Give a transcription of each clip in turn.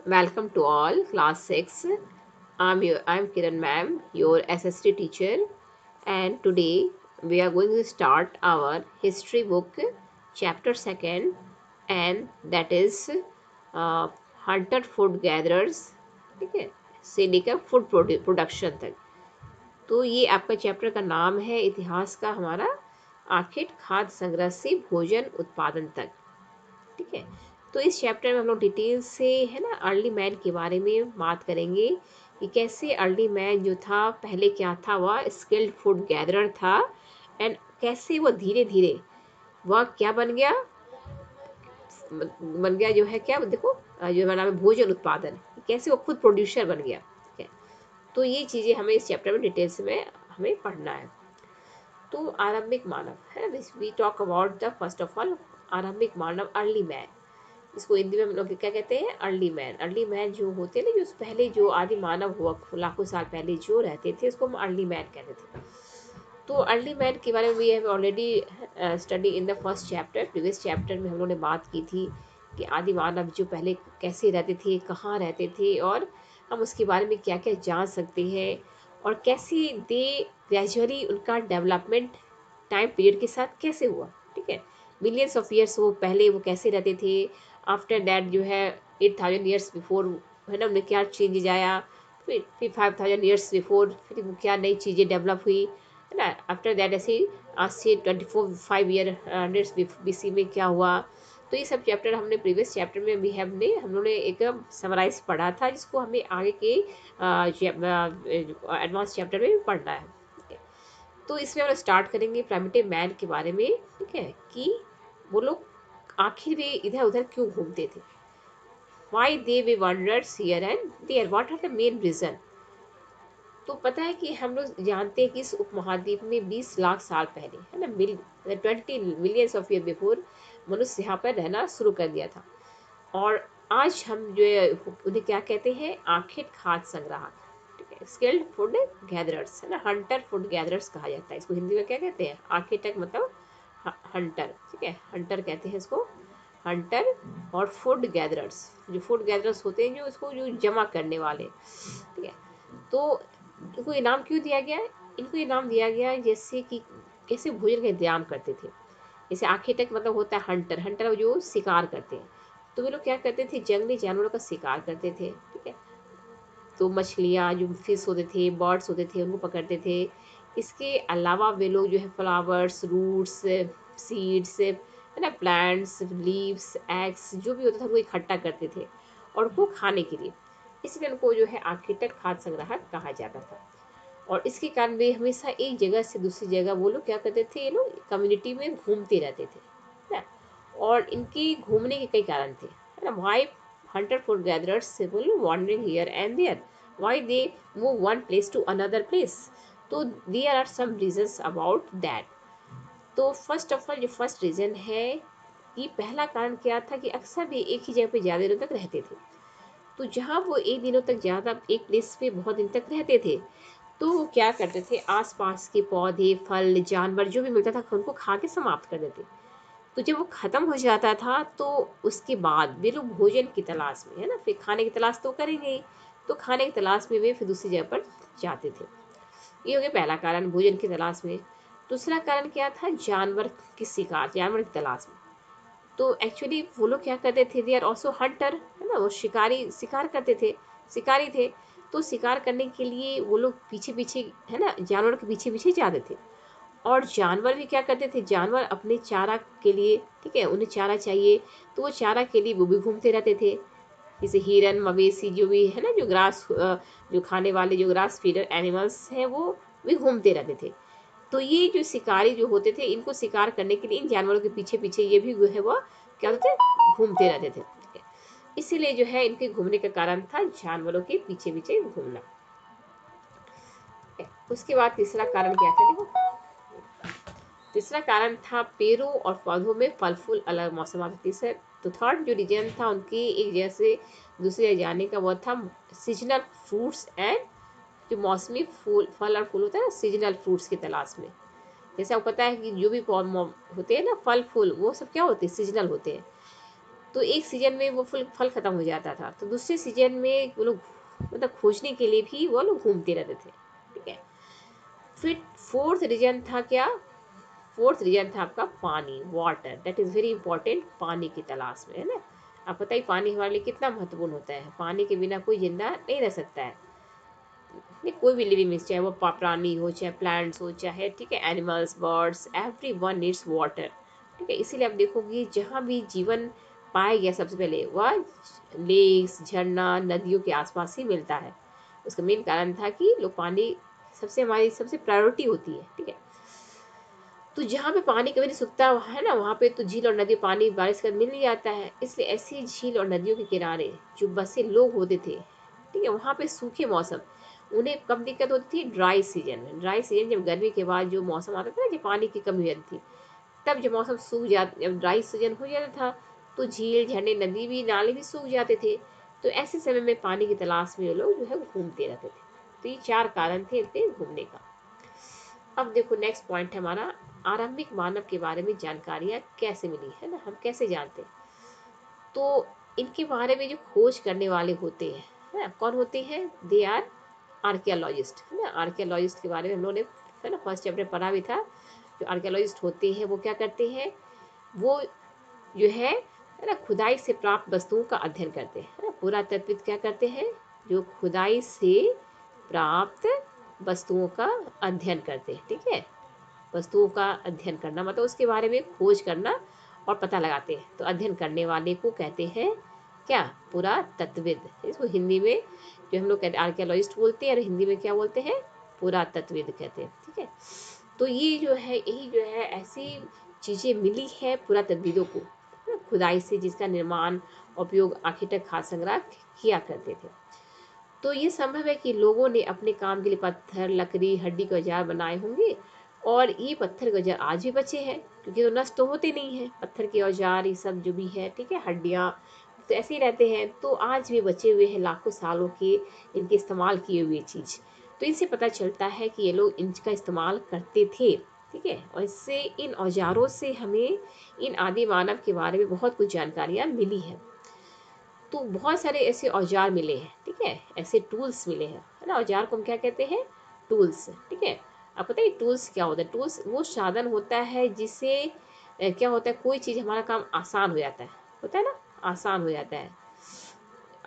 Welcome to all, class 6. I'm Kiran ma'am, your SST teacher, and today we are going to start our history book, chapter 2nd, and that is uh, hunter food gatherers, ठीक है, से लेकर food production तक। तो ये आपका chapter का नाम है इतिहास का हमारा, आखिर खाद्य संग्रह से भोजन उत्पादन तक। ठीक है, तो इस चैप्टर में हम लोग डिटेल से है ना अर्ली मैन के बारे में बात करेंगे कि कैसे अर्ली मैन जो था पहले क्या था, वह स्किल्ड फूड गैदरर था, एंड कैसे वो धीरे धीरे वह क्या बन गया जो है क्या देखो, जो हमारा नाम है भोजन उत्पादन, कैसे वो खुद प्रोड्यूसर बन गया। ठीक है, तो ये चीज़ें हमें इस चैप्टर में डिटेल्स में हमें पढ़ना है। तो आरंभिक मानव है, we talk about the first of all आरंभिक मानव, अर्ली मैन। इसको हिंदी में हम लोग क्या कहते हैं, अर्ली मैन। अर्ली मैन जो होते हैं ना, जो पहले जो आदि मानव हुआ लाखों साल पहले जो रहते थे, उसको हम अर्ली मैन कहते थे। तो अर्ली मैन के बारे में we have already study in the first chapter. Previous chapter में हम लोगों ने बात की थी कि आदि मानव जो पहले कैसे रहते थे, कहाँ रहते थे, और हम उसके बारे में क्या क्या जान सकते हैं, और कैसे दे ग्रेजुअली उनका डेवलपमेंट टाइम पीरियड के साथ कैसे हुआ। ठीक है, मिलियंस ऑफ ईयर्स वो पहले वो कैसे रहते थे, आफ्टर दैट जो है 8,000 ईयर्स बिफोर है ना, उन्हें क्या चेंजेज आया, फिर 5,000 ईयर्स बिफोर फिर वो क्या नई चीज़ें डेवलप हुई, है ना। आफ्टर दैट ऐसे आज से 24 5 ईयर हंड्रेड्स BC में क्या हुआ। तो ये सब चैप्टर हमने प्रीवियस चैप्टर में भी हमने हम लोगों ने एक समराइज पढ़ा था, जिसको हमें आगे के एडवांस चैप्टर में भी पढ़ना है। ठीक है, तो इसमें हम स्टार्ट करेंगे प्राइमिटिव मैन के बारे में। ठीक है, कि वो लोग आखिर वे इधर उधर क्यों घूमते थे, why they were wanders here and there, what are the main reason. तो पता है कि हम लोग जानते हैं कि इस उपमहाद्वीप में 20 लाख साल पहले है ना, 20 मिलियंस ऑफ ईयर बिफोर मनुष्य यहाँ पर रहना शुरू कर दिया था। और आज हम जो है उन्हें क्या कहते हैं, आखिर खाद्य संग्राहक। ठीक है, स्किल्ड फूड गैदरर्स है ना, हंटर फूड गैदरर्स कहा जाता है इसको। हिंदी में क्या कहते हैं, आर्किटेक्ट मतलब हंटर। ठीक है, हंटर कहते हैं इसको, हंटर। और फूड गैदरर्स, जो फूड गैदरर्स होते हैं, जो इसको जो जमा करने वाले। ठीक है, तो इनको ये नाम क्यों दिया गया है, इनको ये नाम दिया गया है जैसे कि कैसे भोजन का इंतजाम करते थे। जैसे आर्किटेक्ट मतलब होता है हंटर, हंटर जो शिकार करते हैं। तो वे लोग क्या करते थे, जंगली जानवरों का शिकार करते थे। ठीक है, तो मछलियाँ जो फिश होते थे, बर्ड्स होते थे, उनको पकड़ते थे। इसके अलावा वे लोग जो है फ्लावर्स, रूट्स, सीड्स है ना, प्लांट्स, लीव्स, एग्स जो भी होता था, उनको इकट्ठा करते थे और उनको खाने के लिए। इसलिए उनको जो है आर्किटेक्ट खाद्य संग्राहक कहा जाता था। और इसके कारण वे हमेशा एक जगह से दूसरी जगह वो लोग क्या करते थे, ये लोग कम्युनिटी में घूमते रहते थे ना। और इनके घूमने के कई कारण थे, है ना। Why hunter food gatherers people wandering here and there, why they move one place to another place, तो there are some reasons about that। तो फर्स्ट ऑफ ऑल जो फर्स्ट रीजन है कि पहला कारण क्या था कि अक्सर वे एक ही जगह पे ज़्यादा दिनों तक रहते थे। तो जहाँ वो एक दिनों तक ज़्यादा एक प्लेस पे बहुत दिन तक रहते थे, तो वो क्या करते थे, आसपास के पौधे, फल, जानवर जो भी मिलता था उनको खा के समाप्त कर देते। तो जब वो ख़त्म हो जाता था, तो उसके बाद वे लोग भोजन की तलाश में है ना, फिर खाने की तलाश तो करेंगे ही, तो खाने की तलाश में वे फिर दूसरी जगह पर जाते थे। ये हो गया पहला कारण, भोजन की तलाश में। दूसरा कारण क्या था, जानवर की शिकार, जानवर की तलाश में। तो एक्चुअली वो लोग क्या करते थे, दे आर ऑल्सो हंटर, है ना, वो शिकारी, शिकार करते थे, शिकारी थे। तो शिकार करने के लिए वो लोग पीछे पीछे है ना, जानवर के पीछे पीछे जाते थे। और जानवर भी क्या करते थे, जानवर अपने चारा के लिए, ठीक है, उन्हें चारा चाहिए, तो वो चारा के लिए वो भी घूमते रहते थे। जैसे हिरन, मवेशी जो भी है ना, जो ग्रास जो खाने वाले जो ग्रास फीडर एनिमल्स हैं, वो भी घूमते रहते थे। तो ये जो शिकारी जो होते थे, इनको शिकार करने के लिए इन जानवरों के पीछे पीछे ये भी जो है वो क्या होते थे, घूमते रहते थे। ठीक है, इसीलिए जो है इनके घूमने का कारण था जानवरों के पीछे पीछे घूमना। ठीक है, उसके बाद तीसरा कारण क्या था, देखो, तीसरा कारण था पेड़ों और पौधों में फल फूल अलग मौसम आता। तीसरा, तो थर्ड जो रीजन था उनकी एक जगह से दूसरी जगह जाने का, वो था सीजनल फ्रूट्स एंड, जो मौसमी फूल, फल और फूल होता है ना, सीजनल फ्रूट्स की तलाश में। जैसे आपको पता है कि जो भी होते हैं ना फल फूल, वो सब क्या होते हैं, सीजनल होते हैं। तो एक सीजन में वो फल फल खत्म हो जाता था, तो दूसरे सीजन में वो लोग मतलब खोजने के लिए भी वो लोग घूमते रहते थे। ठीक है। फिर फोर्थ रीजन था क्या? फोर्थ रीजन था आपका पानी, water. That is very important, पानी की तलाश में, है ना। आप पता ही पानी हमारे लिए कितना महत्वपूर्ण होता है। पानी के बिना कोई जिंदा नहीं रह सकता है। नहीं, कोई भी लिविंग चाहे वो प्राणी हो, चाहे प्लांट्स हो, चाहे ठीक है animals, birds, every one needs water. ठीक है, इसीलिए आप देखोगे जहाँ भी जीवन पाया गया सबसे पहले वह लेक्स, झरना, नदियों के आसपास ही मिलता है। उसका मेन कारण था कि लोग पानी सबसे हमारी सबसे प्रायोरिटी होती है। ठीक है। तो जहाँ पे पानी कभी नहीं सूखता है ना, वहाँ पे तो झील और नदी पानी बारिश का मिल ही जाता है। इसलिए ऐसी झील और नदियों के किनारे जो बसे लोग होते थे, ठीक है, वहाँ पे सूखे मौसम उन्हें कब दिक्कत होती थी? ड्राई सीजन में। ड्राई सीजन जब गर्मी के बाद जो मौसम आता था ना, जब पानी की कमी हो जाती थी, तब जब मौसम सूख जाता, जब ड्राई सीजन हो जाता था, तो झील, झरने, नदी भी, नाले भी सूख जाते थे। तो ऐसे समय में पानी की तलाश में वो लोग जो है घूमते रहते थे। तो ये 4 कारण थे इनके घूमने का। अब देखो नेक्स्ट पॉइंट है हमारा, आरंभिक मानव के बारे में जानकारियाँ कैसे मिली, है ना, हम कैसे जानते हैं? तो इनके बारे में जो खोज करने वाले होते हैं, है ना, कौन होते हैं? दे आर आर्कियोलॉजिस्ट, है ना। आर्कियोलॉजिस्ट के बारे में हम लोगों ने, है ना, फर्स्ट चैप्टर पढ़ा भी था। जो आर्कियोलॉजिस्ट होते हैं वो क्या करते हैं? वो जो है ना, खुदाई से प्राप्त वस्तुओं का अध्ययन करते हैं, है ना। पुरातत्वविद क्या करते हैं? जो खुदाई से प्राप्त वस्तुओं का अध्ययन करते हैं। ठीक है। वस्तुओं का अध्ययन करना मतलब उसके बारे में खोज करना और पता लगाते हैं। तो अध्ययन करने वाले को कहते हैं क्या? पुरातत्वविद। इसको हिंदी में जो हम लोग कहते हैं आर्कियोलॉजिस्ट बोलते हैं, और हिंदी में क्या बोलते हैं? पुरातत्वविद कहते हैं। ठीक है। तो ये जो है, यही जो है ऐसी चीज़ें मिली है पुरातत्वविदों को, खुदाई से, जिसका निर्माण उपयोग आखिर तक खाद्य संग्रह किया करते थे। तो ये संभव है कि लोगों ने अपने काम के लिए पत्थर, लकड़ी, हड्डी के औजार बनाए होंगे, और ये पत्थर के औजार आज भी बचे हैं, क्योंकि तो नष्ट तो होते नहीं हैं पत्थर के औजार, ये सब जो भी है, ठीक है, हड्डियाँ तो ऐसे ही रहते हैं। तो आज भी बचे हुए हैं लाखों सालों के इनके इस्तेमाल किए हुए चीज़। तो इनसे पता चलता है कि ये लोग इनका इस्तेमाल करते थे। ठीक है। और इससे, इन औजारों से हमें इन आदि मानव के बारे में बहुत कुछ जानकारियाँ मिली है। तो बहुत सारे ऐसे औजार मिले हैं। ठीक है। ऐसे टूल्स मिले हैं, है ना। औजार को हम क्या कहते हैं? टूल्स। ठीक है। आप पता है टूल्स क्या होता है? टूल्स वो साधन होता है जिससे क्या होता है, कोई चीज़ हमारा काम आसान हो जाता है, होता है ना, आसान हो जाता है,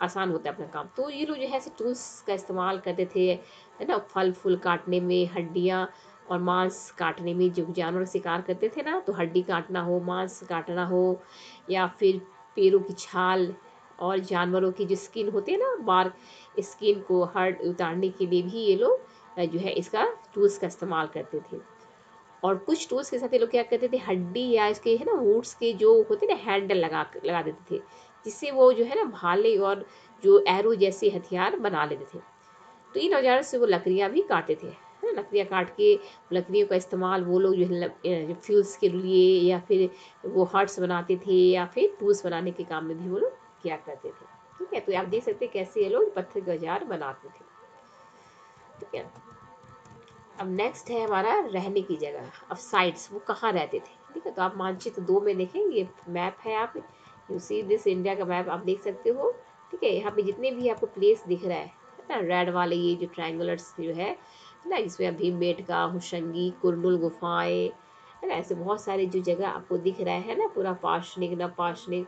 आसान होता है अपना काम। तो ये लोग जो है ऐसे टूल्स का इस्तेमाल करते थे, है ना। फल फूल काटने में, हड्डियाँ और मांस काटने में, जो जानवर शिकार करते थे ना, तो हड्डी काटना हो, मांस काटना हो, या फिर पैरों की छाल, और जानवरों की जो स्किन होती है ना, बार स्किन को हर्ड उतारने के लिए भी ये लोग जो है इसका टूल्स का इस्तेमाल करते थे। और कुछ टूल्स के साथ ये लोग क्या करते थे, हड्डी या इसके, है ना, वुड्स के जो होते ना, हैंडल लगा देते थे, जिससे वो जो है ना भाले और जो एरो जैसे हथियार बना लेते थे। तो इन औजारों से वो लकड़ियाँ भी काटते थे, है ना। लकड़ियाँ काट के, लकड़ियों का इस्तेमाल वो लोग जो है जो फ्यूल्स के लिए, या फिर वो हर्ट्स बनाते थे, या फिर टूल्स बनाने के काम में भी वो लोग किया करते थे। ठीक है। तो आप देख सकते हैं कैसे ये लोग पत्थर के औजार बनाते थे। ठीक है। अब नेक्स्ट है हमारा रहने की जगह। अब साइट्स, वो कहाँ रहते थे। ठीक है। तो आप मानचित्र 2 में देखें, ये मैप है, आप यू सी दिस इंडिया का मैप आप देख सकते हो। ठीक है। यहाँ पे जितने भी आपको प्लेस दिख रहा है ना, रेड वाले ये जो ट्रायंगुलर्स जो है ना, इसमें भीमबेटका, हुशंगी, कुरनुल गुफाएं, है ना, ऐसे बहुत सारे जो जगह आपको दिख रहा है ना, पूरा पार्शनिक, नवपाषाणिक,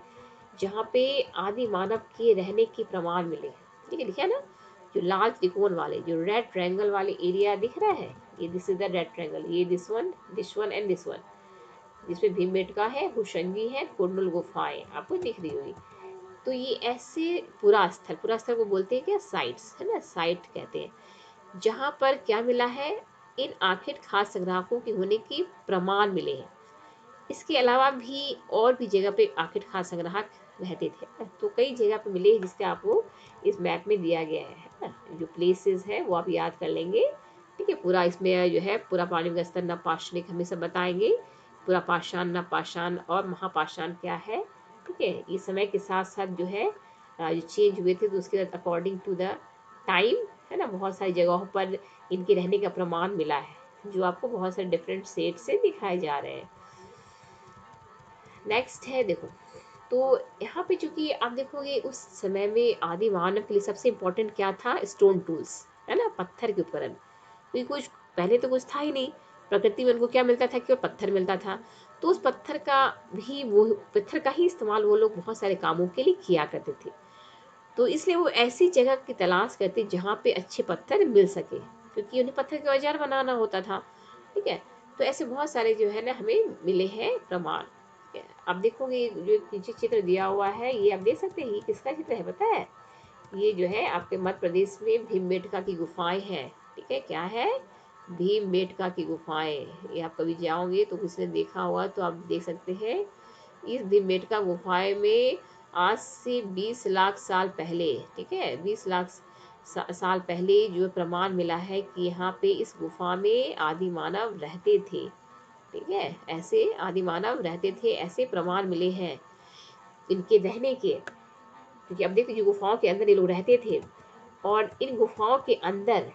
जहाँ पे आदि मानव के रहने के प्रमाण मिले हैं। ठीक है। लिखा है ना, जो लाल त्रिकोण वाले, जो रेड ट्रायंगल वाले एरिया दिख रहा है, ये this is the red triangle, ये this one and this one, जिसमें भीमबेटका है, हुशंगी है, कुंडल गुफाएं आपको दिख रही होगी। तो ये ऐसे पुरा स्थल को बोलते हैं क्या? साइट्स, है ना, साइट कहते हैं, जहाँ पर क्या मिला है, इन आखिर खास संग्राहकों के होने के प्रमाण मिले हैं। इसके अलावा भी और भी जगह पे आखिर खास संग्राहक रहते थे। तो कई जगह पे मिले, जिससे आपको इस मैप में दिया गया है ना। जो प्लेसेस है वो आप याद कर लेंगे। ठीक है। पूरा इसमें जो है पूरा पानी का स्तर, नवपाषाणिक हमें सब बताएंगे, पूरा पाषाण, नवपाषाण और महापाषाण क्या है। ठीक है। ये समय के साथ साथ जो है जो चेंज हुए थे, तो उसके अकॉर्डिंग टू द टाइम, है ना, बहुत सारी जगहों पर इनके रहने का प्रमाण मिला है, जो आपको बहुत सारे डिफरेंट सेट से दिखाए जा रहे हैं। नेक्स्ट है देखो, तो यहाँ पे चूंकि आप देखोगे उस समय में आदि मानव के लिए सबसे इम्पोर्टेंट क्या था, स्टोन टूल्स, है ना, पत्थर के उपकरण। क्योंकि कुछ पहले तो कुछ था ही नहीं, प्रकृति में उनको क्या मिलता था, केवल पत्थर मिलता था। तो उस पत्थर का भी, वो पत्थर का ही इस्तेमाल वो लोग बहुत सारे कामों के लिए किया करते थे। तो इसलिए वो ऐसी जगह की तलाश करते जहाँ पे अच्छे पत्थर मिल सके, क्योंकि उन्हें पत्थर के औजार बनाना होता था। ठीक है। तो ऐसे बहुत सारे जो है ना हमें मिले हैं प्रमाण। ठीक है। अब देखोगे जो पीछे चित्र दिया हुआ है, ये आप देख सकते हैं, ये किसका चित्र है पता है? ये जो है आपके मध्य प्रदेश में भीमबेटका की गुफाएं हैं। ठीक है, क्या है? भीमबेटका की गुफाएं। ये आप कभी जाओगे तो किसी ने देखा होगा तो आप देख सकते हैं। इस भीमबेटका गुफाएं में आज से 20 लाख साल पहले, ठीक है, 20 लाख साल पहले जो प्रमाण मिला है कि यहाँ पे इस गुफा में आदि मानव रहते थे। ठीक है, ऐसे आदि मानव रहते थे, ऐसे प्रमाण मिले हैं इनके रहने के। क्योंकि अब देखो, जो गुफाओं के अंदर ये लोग रहते थे, और इन गुफाओं के अंदर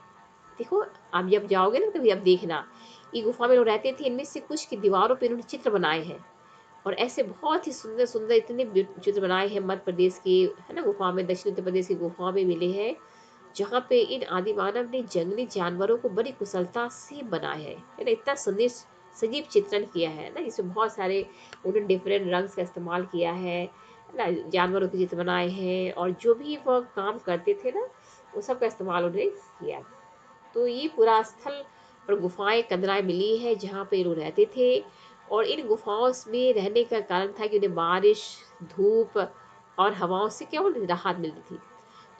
देखो, आप जब जाओगे ना कभी, आप देखना, ये गुफा में लोग रहते थे, इनमें से कुछ की दीवारों पे इन्होंने चित्र बनाए हैं। और ऐसे बहुत ही सुंदर सुंदर इतने चित्र बनाए हैं मध्य प्रदेश के, है ना, गुफा में, दक्षिण उत्तर प्रदेश की गुफाओं में मिले हैं, जहाँ पे इन आदि मानव ने जंगली जानवरों को बड़ी कुशलता से बनाया है ना, इतना सुंदर सजीव चित्रण किया है ना, जिसमें बहुत सारे उन्होंने डिफरेंट रंग्स का इस्तेमाल किया है ना, जानवरों के चित्र बनाए हैं, और जो भी वह काम करते थे ना, वो सब का इस्तेमाल उन्होंने किया। तो ये पूरा स्थल और गुफाएं कंदराएं मिली है जहाँ पे लोग रहते थे। और इन गुफाओं में रहने का कारण था कि उन्हें बारिश, धूप और हवाओं से केवल राहत मिलती थी।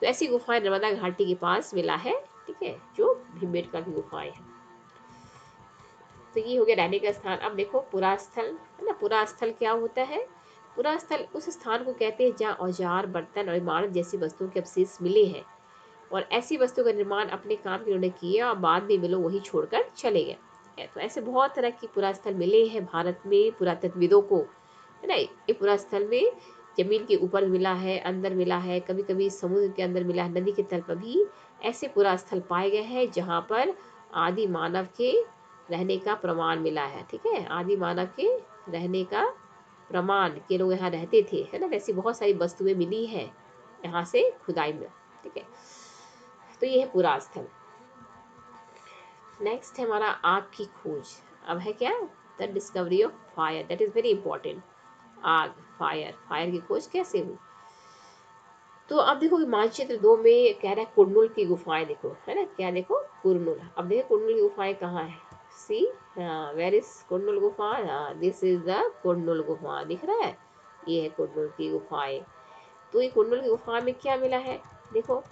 तो ऐसी गुफाएं नर्मदा घाटी के पास मिला है। ठीक है, जो भीमबेटका की गुफाएं हैं। तो ये हो गया रहने का स्थान। अब देखो पुरा स्थल, है ना, पुरा स्थल क्या होता है? पुरा स्थल उस स्थान को कहते हैं जहाँ औजार, बर्तन और इमारत जैसी वस्तुओं के अवशेष मिले हैं, और ऐसी वस्तु का निर्माण अपने काम के उन्होंने किया और बाद में वे लोग वही छोड़कर चले गए। तो ऐसे बहुत तरह की पुरास्थल मिले हैं भारत में पुरातत्वविदों को, है ना। ये पुरास्थल में जमीन के ऊपर मिला है, अंदर मिला है, कभी कभी समुद्र के अंदर मिला है, नदी के तल पर भी ऐसे पुरास्थल पाए गए हैं जहाँ पर आदि मानव के रहने का प्रमाण मिला है। ठीक है, आदि मानव के रहने का प्रमाण के लोग यहाँ रहते थे, है ना। वैसी बहुत सारी वस्तुएं मिली है यहाँ से खुदाई में। ठीक है, तो ये है पूरा स्थल। नेक्स्ट है हमारा आग की खोज। अब है क्या? The discovery of fire, that is very important. आग, फायर, फायर की खोज कैसे हुई? तो अब देखो मानचित्र 2 में कह रहा है कुरनुल की गुफाएं देखो, है ना, क्या देखो, कुरनुल। अब देखो कुरनुल की गुफाएं कहाँ है? सी, वेर इज कुरनुल गुफा? दिस इज द कुरनुल गुफा, दिख रहा है, ये है कुरनुल की गुफाएं। तो ये कुरनुल की गुफा में क्या मिला है? देखो,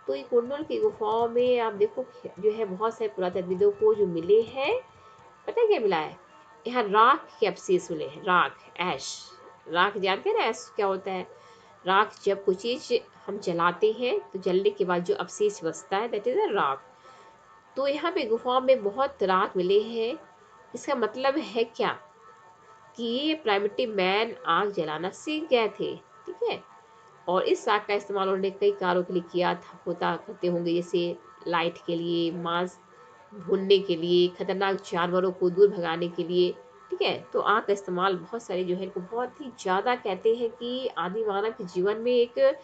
तो ये कुरनुल की गुफाओं में आप देखो जो है बहुत सारे पुरातत्वविदों को जो मिले हैं, पता है क्या मिला है? यहाँ राख के अवशेष मिले हैं, राख, ऐश। राख जानते हैं ना, ऐश क्या होता है? राख, जब कोई चीज हम जलाते हैं तो जलने के बाद जो अवशेष बचता है, दैट इज अ राख। तो यहाँ पे गुफाओं में बहुत राख मिले हैं। इसका मतलब है क्या? कि ये प्राइमिटिव मैन आग जलाना सीख गए थे। ठीक है, और इस आग का इस्तेमाल उन्होंने कई कार्यों के लिए किया था, होता करते होंगे, जैसे लाइट के लिए, मांस भूनने के लिए, खतरनाक जानवरों को दूर भगाने के लिए। ठीक है, तो आग का इस्तेमाल बहुत सारे जो है इनको बहुत ही ज़्यादा कहते हैं कि आदि मानव के जीवन में एक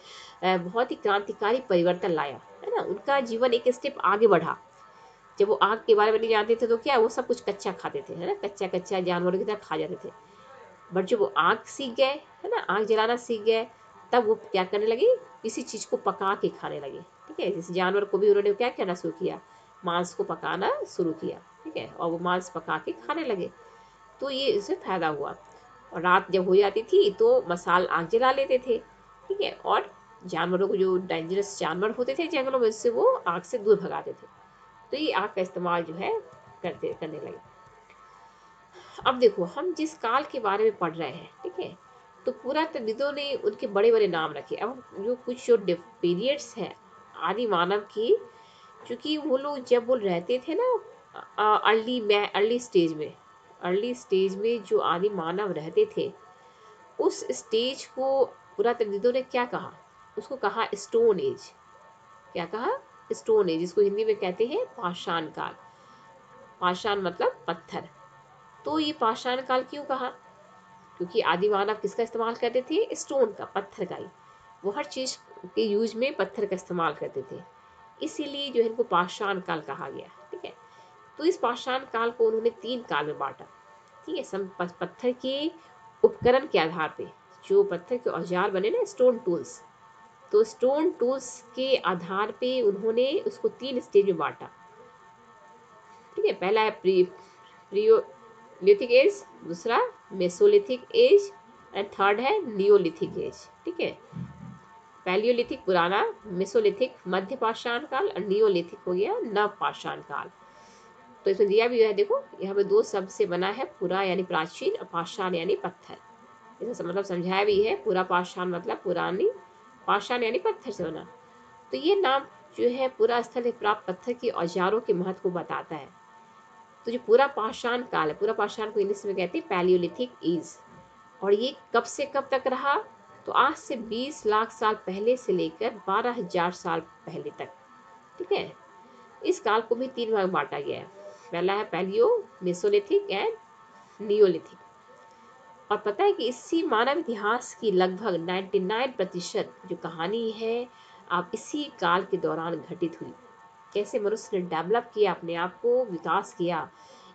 बहुत ही क्रांतिकारी परिवर्तन लाया, है ना। उनका जीवन एक स्टेप आगे बढ़ा। जब वो आग के बारे में नहीं जानते थे तो क्या, वो सब कुछ कच्चा खाते थे, है ना, कच्चा कच्चा जानवरों की तरह खा जाते थे। बट जब वो आग सीख गए, है ना, आग जलाना सीख गए, तब वो क्या करने लगे, किसी चीज़ को पका के खाने लगे। ठीक है, जैसे जानवर को भी उन्होंने क्या करना शुरू किया, मांस को पकाना शुरू किया। ठीक है, और वो मांस पका के खाने लगे। तो ये इससे फायदा हुआ। और रात जब हो जाती थी तो मसाल आग जला लेते थे। ठीक है, और जानवरों को, जो डेंजरस जानवर होते थे जंगलों में, उससे वो आग से दूर भगाते थे। तो ये आग का इस्तेमाल जो है करने लगे। अब देखो, हम जिस काल के बारे में पढ़ रहे हैं, ठीक है, तो पुरातत्वविदों ने उनके बड़े बड़े नाम रखे। अब जो कुछ जो पीरियड्स हैं आदि मानव की, क्योंकि वो लोग जब वो रहते थे ना अर्ली स्टेज में जो आदि मानव रहते थे, उस स्टेज को पुरातत्वविदों ने क्या कहा? उसको कहा स्टोन एज। क्या कहा? स्टोन एज, जिसको हिंदी में कहते हैं पाषाण काल। पाषाण मतलब पत्थर। तो ये पाषाण काल क्यों कहा? क्योंकि आदि मानव किसका इस्तेमाल करते थे? स्टोन का, पत्थर का ही। वो हर चीज़ के यूज में पत्थर का इस्तेमाल करते थे, इसीलिए जो है इनको पाषाण काल कहा गया। ठीक है, तो इस पाषाण काल को उन्होंने 3 काल में बाँटा। ठीक है, पत्थर के उपकरण के आधार पे, जो पत्थर के औजार बने ना, स्टोन टूल्स, तो स्टोन टूल्स के आधार पे उन्होंने उसको 3 स्टेज में बाँटा। ठीक है, पहला है प्रियोलिथिक एज, दूसरा मेसोलिथिक एज, एंड थर्ड है नियोलिथिक एज। ठीक है, पैलियोलिथिक पुराना, मेसोलिथिक मध्य पाषाण काल, और नियोलिथिक हो गया नव पाषाण काल। तो इसमें दिया भी है, देखो यहाँ पे 2 शब्द से बना है, पुरा यानी प्राचीन और पाषाण यानी पत्थर। इसका मतलब समझाया भी है, पुरा पाषाण मतलब पुरानी, पाषाण यानी पत्थर से बना। तो ये नाम जो है पूरा स्थल से प्राप्त पत्थर के औजारों के महत्व को बताता है। तो जो पूरा पाषाण काल है, पूरा पाषाण को इंग्लिश में कहते हैं पैलियोलिथिक एज, और ये कब से कब तक रहा? तो आज से 20 लाख साल पहले से लेकर 12,000 साल पहले तक। ठीक है, इस काल को भी 3 भाग बांटा गया है। पहला है पैलियो, मेसोलिथिक एंड नियोलिथिक। और पता है कि इसी मानव इतिहास की लगभग 99% जो कहानी है, आप इसी काल के दौरान घटित हुई। कैसे मनुष्य ने डेवलप किया, अपने आप को विकास किया,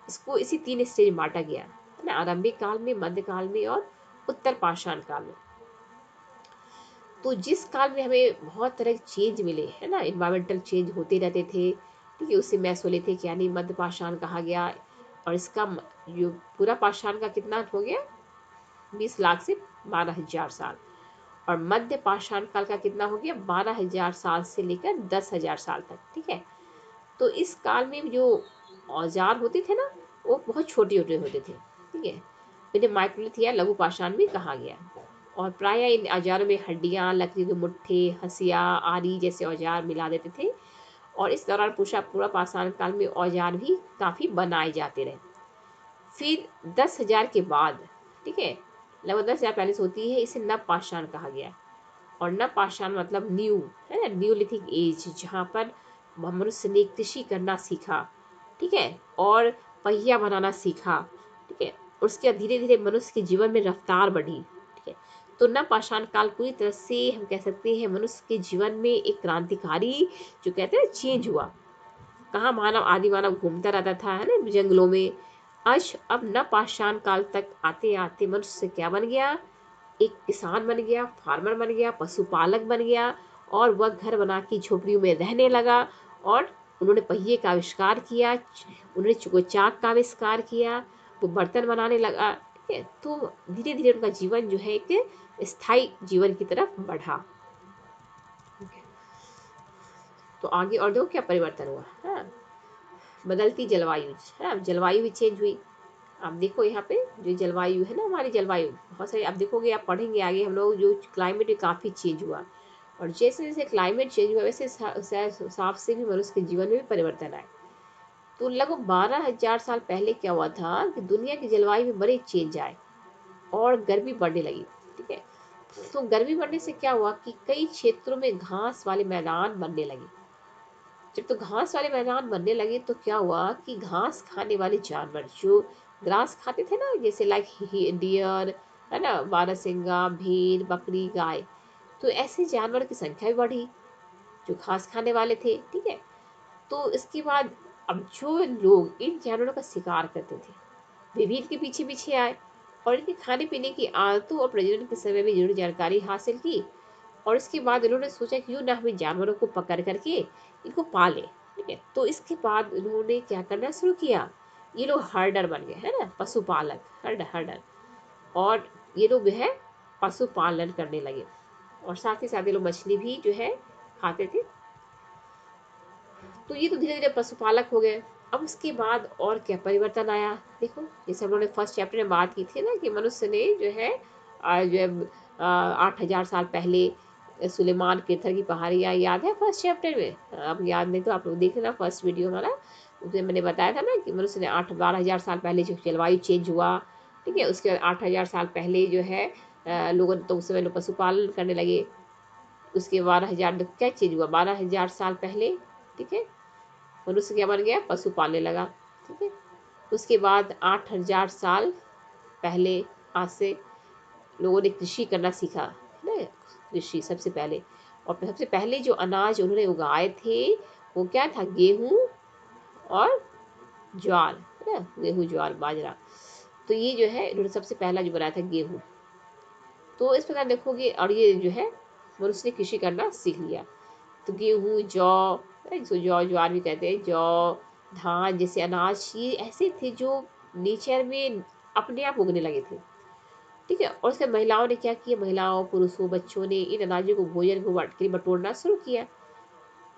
इसको इसी 3 स्टेज में बांटा गया है ना, आरंभिक काल में, मध्यकाल में और उत्तर पाषाण काल में। तो जिस काल में हमें बहुत तरह के चेंज मिले है ना, इन्वायरमेंटल चेंज होते रहते थे, ठीक है, उसे मेसोलिथिक यानी मध्य पाषाण कहा गया। और इसका जो पूरा पाषाण का कितना हो गया? 20 लाख से 12,000 साल। और मध्य पाषाण काल का कितना हो गया? 12,000 साल से लेकर 10,000 साल तक। ठीक है, तो इस काल में जो औजार होते थे ना, वो बहुत छोटे छोटे होते थे। ठीक है, इन्हें माइक्रोलिथ या लघु पाषाण भी कहा गया। और प्राय इन औजारों में हड्डियां, लकड़ी के मुट्ठे, हंसिया, आरी जैसे औजार मिला देते थे। और इस दौरान पूरा पाषाण काल में औजार भी काफ़ी बनाए जाते रहे। फिर 10,000 के बाद, ठीक है, लगभग 10,000 पहले से होती है, इसे नव पाषाण कहा गया। और नव पाषाण मतलब न्यू, है ना, न्यूलिथिक एज, जहाँ पर मनुष्य ने कृषि करना सीखा। ठीक है, और पहिया बनाना सीखा। ठीक है, और उसके बाद धीरे धीरे मनुष्य के जीवन में रफ्तार बढ़ी। ठीक है, तो नव पाषाण काल पूरी तरह से हम कह सकते हैं मनुष्य के जीवन में एक क्रांतिकारी, जो कहते हैं चेंज हुआ। कहाँ मानव, आदि मानव घूमता रहता था, है ना, जंगलों में। आज अब नव पाषाण काल तक आते आते मनुष्य क्या बन गया? एक किसान बन गया, फार्मर बन गया, पशुपालक बन गया, और वह घर बना के झोपड़ियों में रहने लगा। और उन्होंने पहिए का आविष्कार किया, उन्होंने चाक का आविष्कार किया, वो बर्तन बनाने लगा। ठीक है, तो धीरे धीरे उनका जीवन जो है एक स्थायी जीवन की तरफ बढ़ा। तो आगे और देखो क्या परिवर्तन हुआ। हाँ, बदलती जलवायु है, अब जलवायु भी चेंज हुई। आप देखो यहाँ पे जो जलवायु है ना, हमारी जलवायु बहुत सारी, आप देखोगे, आप पढ़ेंगे आगे हम लोग, जो क्लाइमेट काफ़ी चेंज हुआ। और जैसे जैसे क्लाइमेट चेंज हुआ, वैसे हिसाब से भी मनुष्य के जीवन में भी परिवर्तन आए। तो लगभग 12,000 साल पहले क्या हुआ था कि दुनिया की जलवायु में बड़े चेंज आए और गर्मी बढ़ने लगी। ठीक है, तो गर्मी बढ़ने से क्या हुआ कि कई क्षेत्रों में घास वाले मैदान बनने लगे। जब तो घास वाले मैदान बनने लगे तो क्या हुआ कि घास खाने वाले जानवर जो ग्रास खाते थे ना, जैसे लाइक डियर, है ना, बारहसिंगा, भेड़, बकरी, गाय, तो ऐसे जानवर की संख्या भी बढ़ी जो घास खाने वाले थे। ठीक है, तो इसके बाद अब जो लोग इन जानवरों का शिकार करते थे, वे भी इनके पीछे पीछे आए और इनके खाने पीने की आदतों और प्रजनन के समय में जुड़ी जानकारी हासिल की। और इसके बाद इन्होंने सोचा क्यों ना हम इन जानवरों को पकड़ करके इनको पालें। ठीक है, तो इसके बाद इन्होंने क्या करना शुरू किया, ये लोग हर्डर बन गए, है ना, पशुपालक, हर्डर। और ये लोग जो है पशुपालन करने लगे, और साथ ही साथ ये लोग मछली भी जो है खाते थे। तो ये तो धीरे धीरे पशुपालक हो गए। अब उसके बाद और क्या परिवर्तन आया, देखो जैसे हम लोगों ने फर्स्ट चैप्टर में बात की थी ना कि मनुष्य ने जो है जो है 8,000 साल पहले सुलेमान पत्थर की पहाड़ियाँ, याद है फर्स्ट चैप्टर में? अब याद नहीं तो आप लोग देख लेना फर्स्ट वीडियो हमारा, उसमें मैंने बताया था ना कि मनुष्य ने 12,000 साल पहले जो जलवायु चेंज हुआ। ठीक है, उसके बाद 8,000 साल पहले जो है लोगों, तो उस समय लोग पशुपालन करने लगे। उसके 12,000 क्या चेंज हुआ, 12,000 साल पहले, ठीक है, मनुष्य क्या बन गया, पशु पालने लगा। ठीक है, उसके बाद 8,000 साल पहले, आज से लोगों ने कृषि करना सीखा, है ना? कृषि सबसे पहले, और सबसे पहले जो अनाज उन्होंने उगाए थे वो क्या था? गेहूँ और ज्वार, है ना? गेहूँ, ज्वार, बाजरा। तो ये जो है इन्होंने सबसे पहला जो बनाया था गेहूँ। तो इस प्रकार देखोगे, और ये जो है मनुष्य ने कृषि करना सीख लिया। तो गेहूँ, जौ, जिसको जौ ज्वार भी कहते हैं, जौ, धान जैसे अनाज ये ऐसे थे जो नेचर में अपने आप उगने लगे थे। ठीक है? और उसके महिलाओं ने क्या किया? महिलाओं, पुरुषों, बच्चों ने इन अनाजों को भोजन को बाँट के बटोरना शुरू किया।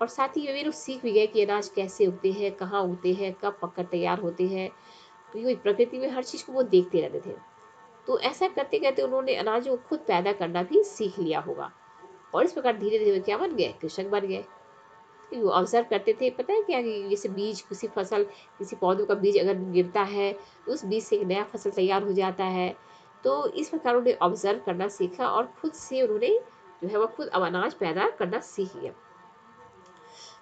और साथ ही वे लोग सीख भी गए कि अनाज कैसे उगते हैं, कहाँ उगते हैं, कब पककर तैयार होते हैं। तो ये प्रकृति में हर चीज़ को वो देखते रहते थे। तो ऐसा करते-करते उन्होंने अनाजों को खुद पैदा करना भी सीख लिया होगा। और इस प्रकार धीरे-धीरे वे क्या बन गए? कृषक बन गए। कि वो ऑब्ज़र्व करते थे, पता है क्या? कि जैसे बीज किसी फसल, किसी पौधों का बीज अगर गिरता है, तो उस बीज से एक नया फसल तैयार हो जाता है। तो इस प्रकार उन्होंने ऑब्ज़र्व करना सीखा और खुद से उन्होंने जो है वो खुद अब अनाज पैदा करना सीख लिया।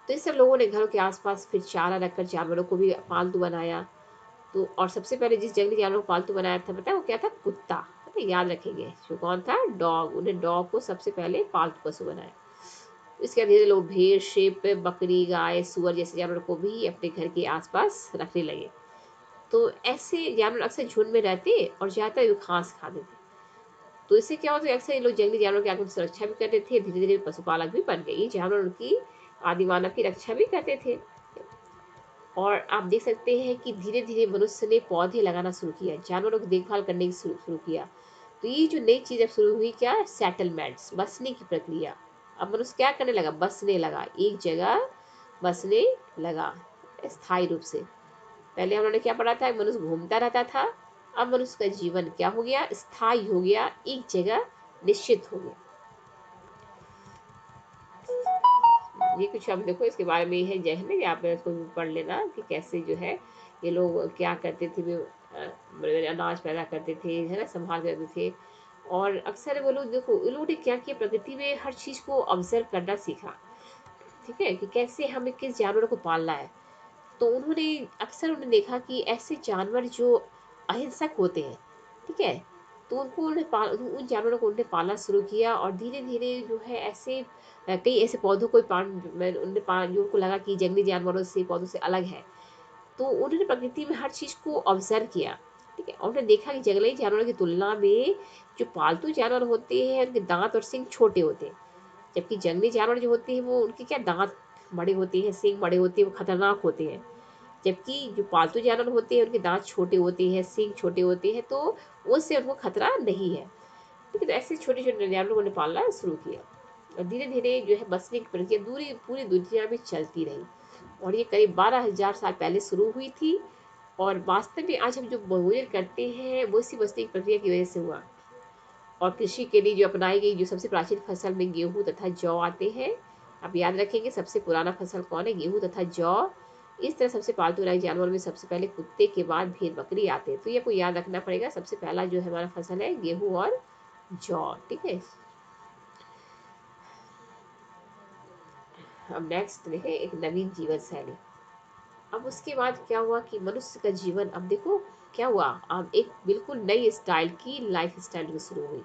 तो इससे लोगों ने घरों के आस-पास फिर चारा रखकर जानवरों को भी पालतू बनाया। तो और सबसे पहले जिस जंगली जानवर को पालतू बनाया था, पता है वो क्या था? कुत्ता। है ना? याद रखेंगे। जो कौन था? डॉग। उन्हें डॉग को सबसे पहले पालतू पशु बनाया। इसके बाद धीरे लोग भेड़, शेप, बकरी, गाय, सुअर जैसे जानवरों को भी अपने घर के आस-पास रखने लगे। तो ऐसे जानवर अक्सर झुंड में रहते और ज़्यादातर वो घास खाते थे। तो इससे क्या होता है, अक्सर ये लोग जंगली जानवरों की आगे सुरक्षा भी करते थे, धीरे-धीरे पशुपालक भी बन गए। ये जानवर उनकी आदि मानव की रक्षा भी करते थे। और आप देख सकते हैं कि धीरे-धीरे मनुष्य ने पौधे लगाना शुरू किया, जानवरों की देखभाल करने की शुरू शुरू किया। तो ये जो नई चीज़ अब शुरू हुई क्या? सेटलमेंट्स, बसने की प्रक्रिया। अब मनुष्य क्या करने लगा? बसने लगा, एक जगह बसने लगा, स्थायी रूप से। पहले हम लोगों ने क्या पढ़ा था? मनुष्य घूमता रहता था, अब मनुष्य का जीवन क्या हो गया? स्थायी हो गया, एक जगह निश्चित हो गया। ये कुछ अब देखो इसके बारे में है जहन में, आप इसको पढ़ लेना कि कैसे जो है ये लोग क्या करते थे, बड़े-बड़े अनाज पैदा करते थे, है ना? संभाल करते थे। और अक्सर वो लोग देखो, इन लोगों ने क्या किया, प्रकृति में हर चीज़ को ऑब्ज़र्व करना सीखा, ठीक है? कि कैसे हमें किस जानवरों को पालना है। तो उन्होंने अक्सर उन्होंने देखा कि ऐसे जानवर जो अहिंसक होते हैं, ठीक है? तो उनको उन जानवरों को उन्होंने पालना शुरू किया और धीरे-धीरे जो है ऐसे कई ऐसे पौधों को उन्होंने जो उनको लगा कि जंगली जानवरों से, पौधों से अलग है। तो उन्होंने प्रकृति में हर चीज़ को ऑब्ज़र्व किया, ठीक है? और उन्होंने देखा कि जंगली जानवरों की तुलना में जो पालतू जानवर होते हैं, उनके दाँत और सींग छोटे होते हैं। जबकि जंगली जानवर जो होते हैं वो उनके क्या दाँत बड़े होते हैं, सींग बड़े होते हैं, वो खतरनाक होते हैं। जबकि जो पालतू जानवर होते हैं उनके दाँत छोटे होते हैं, सींग छोटे होते हैं, तो उससे उनको खतरा नहीं है। ठीक है? तो ऐसे छोटे-छोटे जानवरों ने पालना शुरू किया और धीरे-धीरे जो है बसने की प्रक्रिया दूरी पूरी दुनिया में चलती रही और ये करीब 12,000 साल पहले शुरू हुई थी और वास्तव में आज हम जो भोजन करते हैं वो इसी बसने की प्रक्रिया की वजह से हुआ। और कृषि के लिए जो अपनाई गई जो सबसे प्राचीन फसल में गेहूँ तथा जौ आते हैं। आप याद रखेंगे सबसे पुराना फसल कौन है? गेहूँ तथा जौ। इस तरह सबसे पालतू रहे जानवरों में सबसे पहले कुत्ते के बाद भेड़-बकरी आते हैं। तो ये आपको याद रखना पड़ेगा, सबसे पहला जो है हमारा फसल है गेहूँ और जौ, ठीक है? अब नेक्स्ट देखें एक नवीन जीवन शैली। अब उसके बाद क्या हुआ कि मनुष्य का जीवन अब देखो क्या हुआ, अब एक बिल्कुल नई स्टाइल की लाइफ स्टाइल जो शुरू हुई।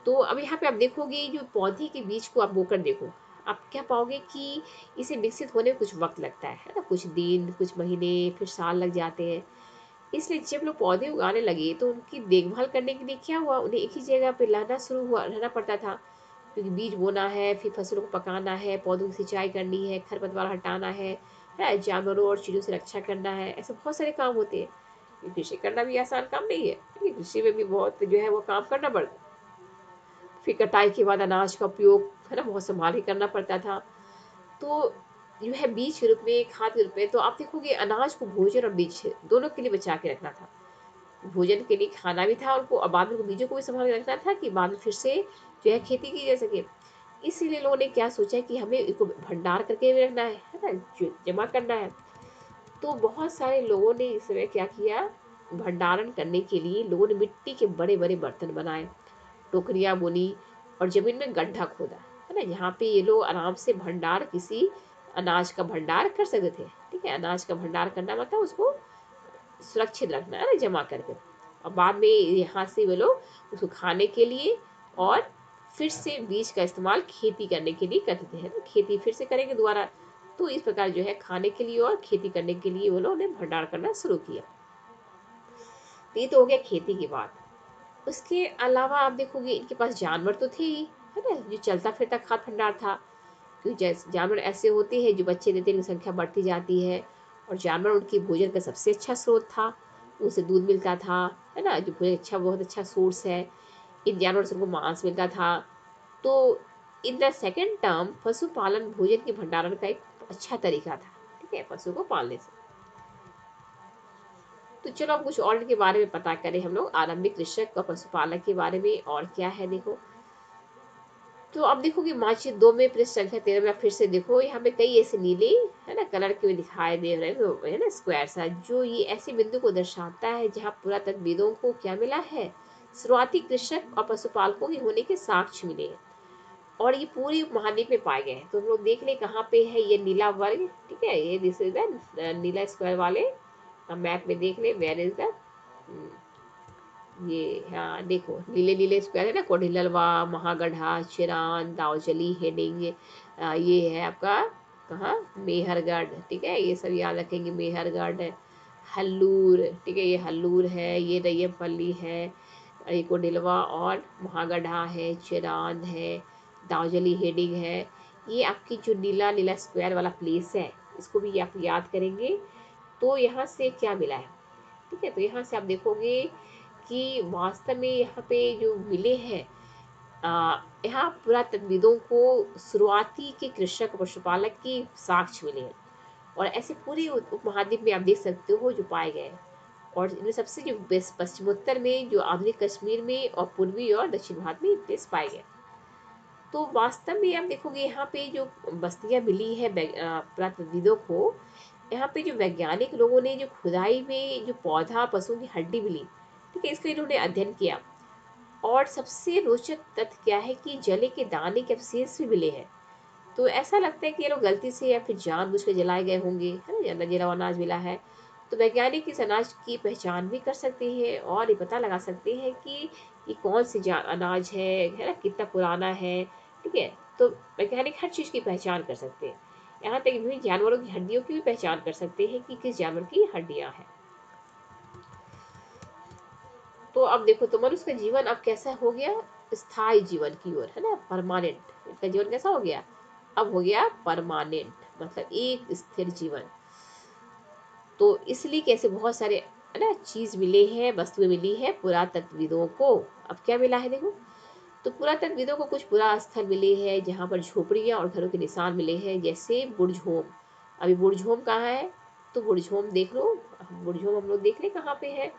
तो अब यहाँ पे आप देखोगे जो पौधे के बीज को आप बोकर देखो, आप क्या पाओगे कि इसे विकसित होने में कुछ वक़्त लगता है ना? कुछ दिन, कुछ महीने, फिर साल लग जाते हैं। इसलिए जब लोग पौधे उगाने लगे तो उनकी देखभाल करने के लिए क्या हुआ, उन्हें एक ही जगह पे रहना पड़ता था। क्योंकि बीज बोना है, फिर फसलों को पकाना है, पौधों की सिंचाई करनी है, खरपतवार हटाना है? जानवरों और चीज़ों से रक्षा करना है, ऐसे बहुत सारे काम होते हैं। ये कृषि करना भी आसान काम नहीं है, ठीक है? कृषि में भी बहुत जो है वो काम करना पड़ता है। फिर कटाई के बाद अनाज का उपयोग है ना बहुत संभाल के करना पड़ता था। तो जो है बीज के रूप में, खाद के रूप में, तो आप देखोगे अनाज को भोजन और बीज दोनों के लिए बचा के रखना था। भोजन के लिए खाना भी था उनको और बाद में उनको बीजों को भी संभाल के रखना था कि बाद में फिर से जो है खेती की जा सके। इसीलिए लोगों ने क्या सोचा कि हमें इसको भंडार करके भी रखना है ना? जमा करना है। तो बहुत सारे लोगों ने इस समय क्या किया, भंडारण करने के लिए लोगों ने मिट्टी के बड़े-बड़े बर्तन बनाए। टोकरियाँ बुनी और ज़मीन में गड्ढा खोदा, है ना? यहाँ पे ये लोग आराम से भंडार किसी अनाज का भंडार कर सकते थे, ठीक है? अनाज का भंडार करना मतलब उसको सुरक्षित रखना है ना, जमा करके। और बाद में यहाँ से वो लोग उसको खाने के लिए और फिर से बीज का इस्तेमाल खेती करने के लिए करते थे, है ना, खेती फिर से करेंगे दोबारा। तो इस प्रकार जो है खाने के लिए और खेती करने के लिए वो लोगों ने भंडार करना शुरू किया। तो ये तो हो गया खेती की बात। उसके अलावा आप देखोगे इनके पास जानवर तो थे ही, है ना, जो चलता फिरता खाद्य भंडार था। क्योंकि जैसे जानवर ऐसे होते हैं जो बच्चे देते हैं, उनकी संख्या बढ़ती जाती है। और जानवर उनके भोजन का सबसे अच्छा स्रोत था। उनसे दूध मिलता था, है ना, जो भोजन अच्छा, बहुत अच्छा सोर्स है। इन जानवरों से उनको मांस मिलता था। तो इन द सेकेंड टर्म पशुपालन भोजन के भंडारण का एक अच्छा तरीका था, ठीक है, पशु को पालने से। तो चलो अब कुछ और इनके बारे में पता करें हम लोग, आरंभिक कृषक और पशुपालक के बारे में और क्या है देखो। तो अब देखोगे मार्कशीट 2 में पृष्ठ संख्या 13 में आप फिर से देखो, यहाँ पे कई ऐसे नीले, है ना, कलर के दिखाई दे रहे हैं, तो है ना, स्क्वायर सा, जो ये ऐसे बिंदु को दर्शाता है जहाँ पुरातत्वविदों को क्या मिला है, शुरुआती कृषक और पशुपालकों के होने के साक्ष्य मिले हैं। और ये पूरी उपमहाद्वीप में पाए गए हैं। तो हम लोग देख ले कहाँ पे है ये नीला वर्ग, ठीक है, ये this is the Neela square वाले मैप में देख ले, वेयर इज द, ये हाँ देखो नीले नीले स्क्वायर है ना, कोडिलवा, महागढ़ा, चिरान, दावचली, हेडिंग, ये है आपका कहाँ, मेहरगढ़, ठीक है, ये सब याद रखेंगे, मेहरगढ़, हल्लूर, ठीक है, ये हल्लूर है, ये रैयपल्ली है, ये कोडिलवा और महागढ़ा है, चिरान है, दावचली, हेडिंग है। ये आपकी जो नीला नीला स्क्वायर वाला प्लेस है, इसको भी आप याद करेंगे। तो यहाँ से क्या मिला है, ठीक है, तो यहाँ से आप देखोगे कि वास्तव में यहाँ पे जो मिले हैं, यहाँ पुरातत्वविदों को शुरुआती के कृषक पशुपालक की साक्ष्य मिले हैं। और ऐसे पूरे उपमहाद्वीप में आप देख सकते हो जो पाए गए हैं। और इनमें सबसे जो पश्चिमोत्तर में, जो आधुनिक कश्मीर में, और पूर्वी और दक्षिण भारत में प्लेस पाए गए। तो वास्तव में आप देखोगे यहाँ पे जो बस्तियाँ मिली है पुरातत्वविदों को, यहाँ पे जो वैज्ञानिक लोगों ने जो खुदाई में जो पौधा पशुओं की हड्डी मिली, ठीक है, इसका इन्होंने अध्ययन किया। और सबसे रोचक तथ्य क्या है कि जले के दाने के अवशेष भी मिले हैं। तो ऐसा लगता है कि ये लोग गलती से या फिर जानबूझ के जलाए गए होंगे, है ना, या जला हुआ अनाज मिला है। तो वैज्ञानिक इस अनाज की पहचान भी कर सकते हैं और ये पता लगा सकते हैं कि ये कौन से अनाज है ना, कितना पुराना है, ठीक है। तो वैज्ञानिक हर चीज़ की पहचान कर सकते हैं। यहाँ तक विभिन्न जानवरों की हड्डियों की भी पहचान कर सकते हैं कि किस जानवर की हड्डियाँ हैं। तो अब देखो तो मनुष्य का जीवन अब कैसा हो गया, स्थायी जीवन की ओर, है ना, परमानेंट। इसका जीवन कैसा हो गया, अब हो गया परमानेंट, मतलब एक स्थिर जीवन। तो इसलिए कैसे बहुत सारे, है ना, चीज मिले हैं, वस्तुएं मिली है पुरातत्वविदों को। अब क्या मिला है देखो, तो पुरातत्वविदों को कुछ पुरा स्थल मिले हैं जहाँ पर झोपड़ियाँ और घरों के निशान मिले हैं, जैसे बुर्जहोम। अभी बुर्जहोम कहाँ है, तो बुर्जहोम देख लो, बुर्जहोम हम लोग देख ले कहाँ पे है।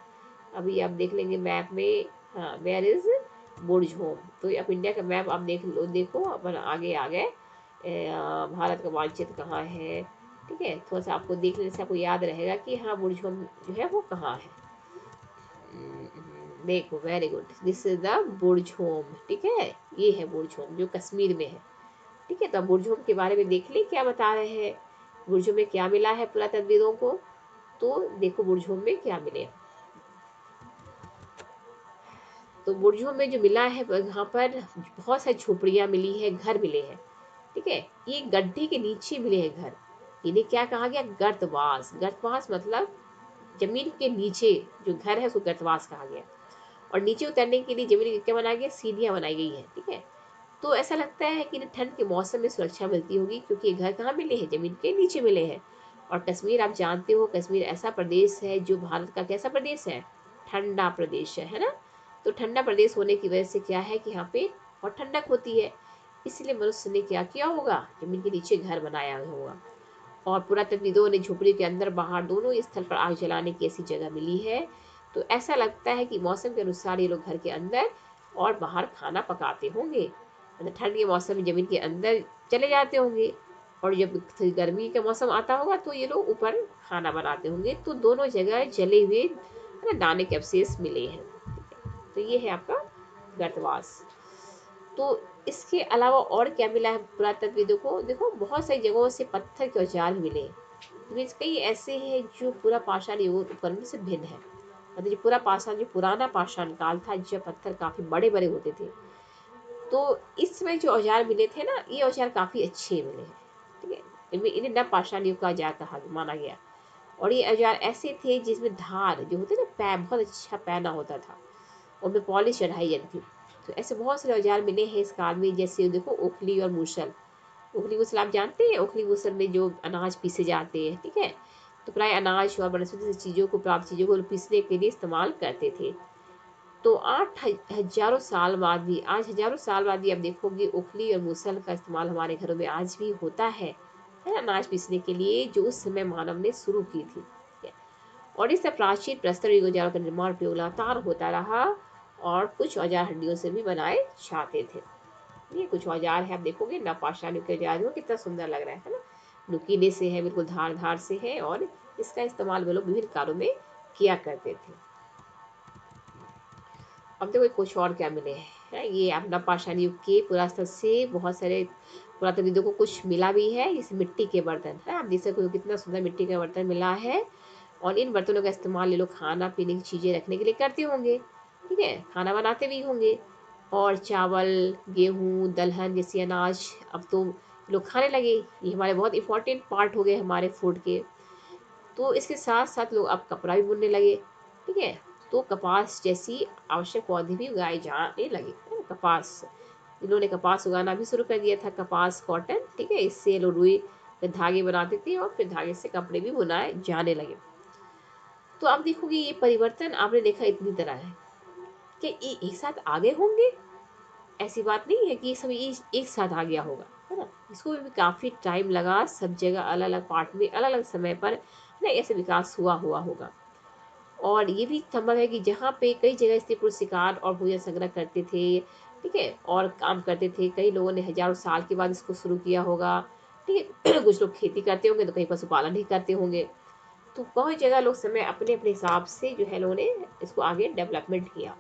अभी आप देख लेंगे मैप में, हाँ, वेयर इज बुर्ज होम। तो अब इंडिया का मैप आप देख लो, देखो अपन आगे आ गए, भारत का मानचित्र कहाँ है, ठीक है, थोड़ा सा आपको देखने से आपको याद रहेगा कि हाँ बुर्ज होम जो है वो कहाँ है। देखो very good, this is the Burj home, ठीक है, ये है बुर्ज होम जो कश्मीर में है, ठीक है। तो अब बुर्ज होम के बारे में देख ले क्या बता रहे हैं, बुर्ज होम में क्या मिला है पुरातत्वविदों को। तो देखो बुर्ज होम में क्या मिले, तो बुर्जों में जो मिला है वहाँ पर बहुत सारी झोपड़ियाँ मिली है, घर मिले हैं, ठीक है। ये गड्ढे के नीचे मिले हैं घर। इन्हें क्या कहा गया, गर्तवास। गर्तवास मतलब जमीन के नीचे जो घर है उसको गर्तवास कहा गया। और नीचे उतरने के लिए जमीन क्या बनाया गया, सीढ़ियाँ बनाई गई है, ठीक है। तो ऐसा लगता है कि इन्हें ठंड के मौसम में सुरक्षा मिलती होगी, क्योंकि ये घर कहाँ मिले हैं, जमीन के नीचे मिले हैं। और कश्मीर आप जानते हो, कश्मीर ऐसा प्रदेश है जो भारत का कैसा प्रदेश है, ठंडा प्रदेश है ना। तो ठंडा प्रदेश होने की वजह से क्या है कि यहाँ पे बहुत ठंडक होती है। इसलिए मनुष्य ने क्या किया होगा, जमीन के नीचे घर बनाया होगा। और पुरातत्वविदों ने झोपड़ी के अंदर बाहर दोनों स्थल पर आग जलाने की ऐसी जगह मिली है। तो ऐसा लगता है कि मौसम के अनुसार ये लोग घर के अंदर और बाहर खाना पकाते होंगे। मतलब ठंड के मौसम में जमीन के अंदर चले जाते होंगे, और जब गर्मी का मौसम आता होगा तो ये लोग ऊपर खाना बनाते होंगे। तो दोनों जगह जले हुए, है ना, दाने के अवशेष मिले हैं। तो ये है आपका गर्तवास। तो इसके अलावा और क्या मिला है पुरातत्वविदों को, देखो बहुत सारी जगहों से पत्थर के औजार भी मिले हैं। मीन्स कई ऐसे हैं जो पूरा पाषाण युग उपकरण से भिन्न है। मतलब जो पूरा पाषाण, जो पुराना पाषाण काल था जब पत्थर काफी बड़े बड़े होते थे, तो इस समय जो औजार मिले थे ना, ये औजार काफी अच्छे मिले हैं। ठीक है, इनमें इन्हें नवपाषाण युग का औजार कहा माना गया। और ये औजार ऐसे थे जिसमें धार जो होते ना, बहुत अच्छा पैना होता था, उनमें पॉलिश चढ़ाई जाती थी। तो ऐसे बहुत सारे औजार मिले हैं इस काल में, जैसे देखो ओखली और मूसल। ओखली मूसल आप जानते हैं, ओखली मूसल में जो अनाज पीसे जाते हैं, ठीक है। तो प्राय अनाज और वनस्पति से चीज़ों को, प्राप्त चीज़ों को पीसने के लिए इस्तेमाल करते थे। तो हजारों साल बाद भी, आज हजारों साल बाद भी आप देखोगे ओखली और मूसल का इस्तेमाल हमारे घरों में आज भी होता है ना, अनाज पीसने के लिए, जो उस समय मानव ने शुरू की थी। ठीक है? और इस प्राचीन प्रस्तर युग औजारों का निर्माण उपयोग लगातार होता रहा, और कुछ औजार हड्डियों से भी बनाए जाते थे। ये कुछ औजार है, आप देखोगे ना, पाषाण युग के औजार हो, कितना सुंदर लग रहा है ना। नुकीले से है, बिल्कुल धार धार से है, और इसका इस्तेमाल वो लोग विभिन्न कार्यों में किया करते थे। अब देखो कुछ और क्या मिले हैं, ये अपना पाषाण युग के पुरातन से बहुत सारे पुरातत्वविदों को कुछ मिला भी है, जैसे मिट्टी के बर्तन है। आप देख सकते हो कितना सुंदर मिट्टी का बर्तन मिला है। और इन बर्तनों का इस्तेमाल ये लोग खाना पीने की चीज़ें रखने के लिए करते होंगे। ठीक है, खाना बनाते भी होंगे। और चावल, गेहूँ, दलहन जैसे अनाज अब तो लोग खाने लगे। ये हमारे बहुत इंपॉर्टेंट पार्ट हो गए हमारे फूड के। तो इसके साथ साथ लोग अब कपड़ा भी बुनने लगे। ठीक है, तो कपास जैसी आवश्यक पौधे भी उगाए जाने लगे, है ना। कपास, इन्होंने कपास उगाना भी शुरू कर दिया था, कपास, कॉटन। ठीक है, इससे लोग रुई के धागे बनाते थे, और फिर धागे से कपड़े भी बुनाए जाने लगे। तो आप देखोगे ये परिवर्तन आपने देखा इतनी तरह है कि ये एक साथ आगे होंगे, ऐसी बात नहीं है कि ये सब एक साथ आ गया होगा, है ना। इसको भी काफ़ी टाइम लगा, सब जगह अलग अलग पार्ट में अलग अलग समय पर ना ऐसे विकास हुआ होगा। और ये भी संभव है कि जहाँ पे कई जगह स्त्री पुरुष शिकार और भोजन संग्रह करते थे, ठीक है, और काम करते थे, कई लोगों ने हजारों साल के बाद इसको शुरू किया होगा। ठीक है, कुछ लोग खेती करते होंगे, तो कहीं पशुपालन ही करते होंगे। तो बहुत जगह लोग समय अपने अपने हिसाब से जो है लोगों ने इसको आगे डेवलपमेंट किया।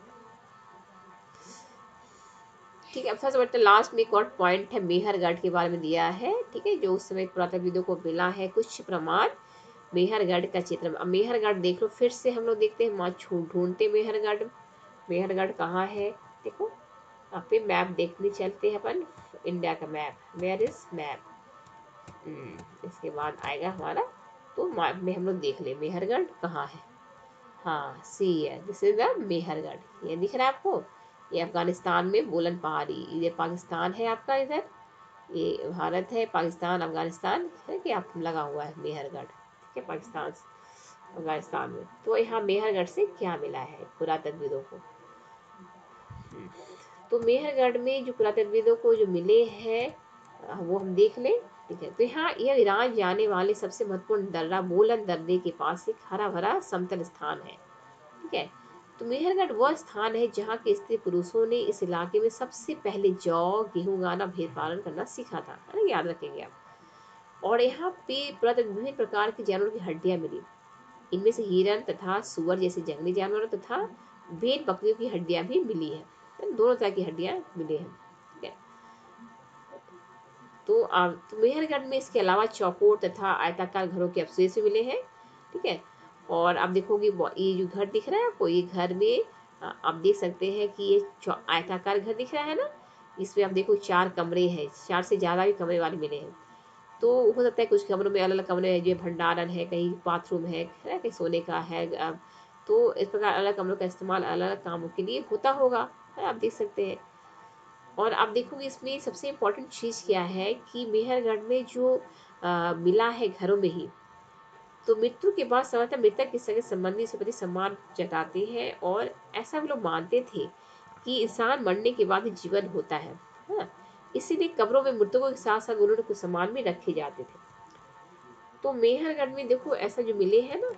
ठीक है, अब सबसे बड़ा लास्ट में एक और पॉइंट है, मेहरगढ़ के बारे में दिया है। ठीक है, जो उस समय पुरातत्वविदों को मिला है कुछ प्रमाण मेहरगढ़ का चित्र। अब मेहरगढ़ देख लो, फिर से हम लोग देखते हैं, माँ ढूंढते मेहरगढ़। मेहरगढ़ कहाँ है, देखो। अब पे मैप देखने चलते हैं अपन, इंडिया का मैप, वेयर इज मैप। इसके बाद आएगा हमारा, तो मैप में हम लोग देख ले मेहरगढ़ कहाँ है। हाँ, सी है, दिस इज द मेहरगढ़, ये दिख रहा है आपको। ये अफगानिस्तान में बोलन पहाड़ी, ये पाकिस्तान है आपका इधर, ये भारत है, पाकिस्तान अफगानिस्तान है कि आप लगा हुआ है मेहरगढ़। ठीक है, पाकिस्तान अफगानिस्तान में। तो यहाँ मेहरगढ़ से क्या मिला है पुरातत्वविदों को। तो मेहरगढ़ में जो पुरातत्वविदों को जो मिले हैं, वो हम देख लें। ठीक है, तो यहाँ यह ईरान जाने वाले सबसे महत्वपूर्ण दर्रा बोलन दर्रे के पास एक हरा भरा समतल स्थान है। ठीक है, तो मेहरगढ़ वह स्थान है जहाँ के स्त्री पुरुषों ने इस इलाके में सबसे पहले जौ, गेहूं उगाना, भेड़ पालन करना सीखा था, है ना, याद रखेंगे आप। और यहाँ पे पुरातत्व विभिन्न प्रकार के जानवरों की हड्डियां मिली। इनमें से हिरन तथा सुअर जैसे जंगली जानवरों तथा भेड़ बकरियों की हड्डियां भी मिली है। दोनों तरह की हड्डियां मिली हैं। ठीक है, तो मेहरगढ़ में इसके अलावा चौकोर तथा आयताकार घरों के अवशेष भी मिले हैं। ठीक है, और आप देखोगे ये जो घर दिख रहा है आपको, ये घर में आप देख सकते हैं कि ये आयताकार घर दिख रहा है ना। इसमें आप देखो 4 कमरे हैं, 4 से ज़्यादा भी कमरे वाले मिले हैं। तो हो सकता है कुछ कमरों में अलग अलग कमरे हैं, जो भंडारण है, कहीं बाथरूम है ना, कहीं सोने का है। तो इस प्रकार अलग कमरों का इस्तेमाल अलग अलग कामों के लिए होता होगा, है, आप देख सकते हैं। और आप देखोगे इसमें सबसे इम्पोर्टेंट चीज़ क्या है कि मेहरगढ़ में जो मिला है घरों में ही, तो मृत्यु के बाद सामान्यतः मृतक के सगे संबंधी उसके प्रति सम्मान जताते हैं, और ऐसा भी लोग मानते थे कि इंसान मरने के बाद ही जीवन होता है। हाँ, इसीलिए कब्रों में मृतकों के साथ साथ उन्होंने कुछ सम्मान भी रखे जाते थे। तो मेहरगढ़ में देखो ऐसा जो मिले हैं ना,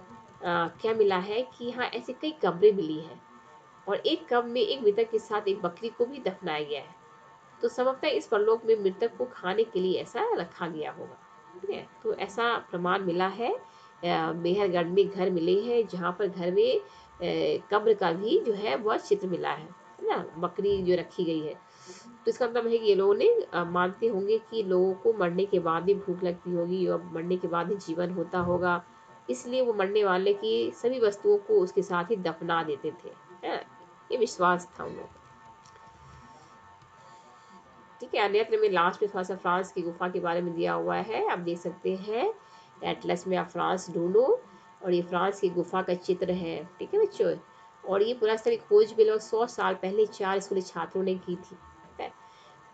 क्या मिला है कि यहाँ ऐसे कई कब्रें मिली हैं, और एक कब्र में एक मृतक के साथ एक बकरी को भी दफनाया गया है। तो संभवतः इस परलोक में मृतक को खाने के लिए ऐसा रखा गया होगा। ठीक है, तो ऐसा प्रमाण मिला है। मेहरगढ़ में घर मिले हैं जहाँ पर घर में कब्र का भी जो है वह चित्र मिला है ना, बकरी जो रखी गई है। तो इसका मतलब है कि ये लोगों ने मानते होंगे कि लोगों को मरने के बाद भी भूख लगती होगी और मरने के बाद ही जीवन होता होगा, इसलिए वो मरने वाले की सभी वस्तुओं को उसके साथ ही दफना देते थे, है ना? ये विश्वास था उन लोगों का। ठीक है, अन्यत्र में लास्ट में थोड़ा सा फ्रांस की गुफा के बारे में दिया हुआ है, आप देख सकते हैं। एटलस में आप फ्रांस ढूंढो और ये फ्रांस की गुफा का चित्र है। ठीक है बच्चों, और ये पुरातत्व खोज भी लगभग 100 साल पहले 4 स्कूली छात्रों ने की थी। ठीक है,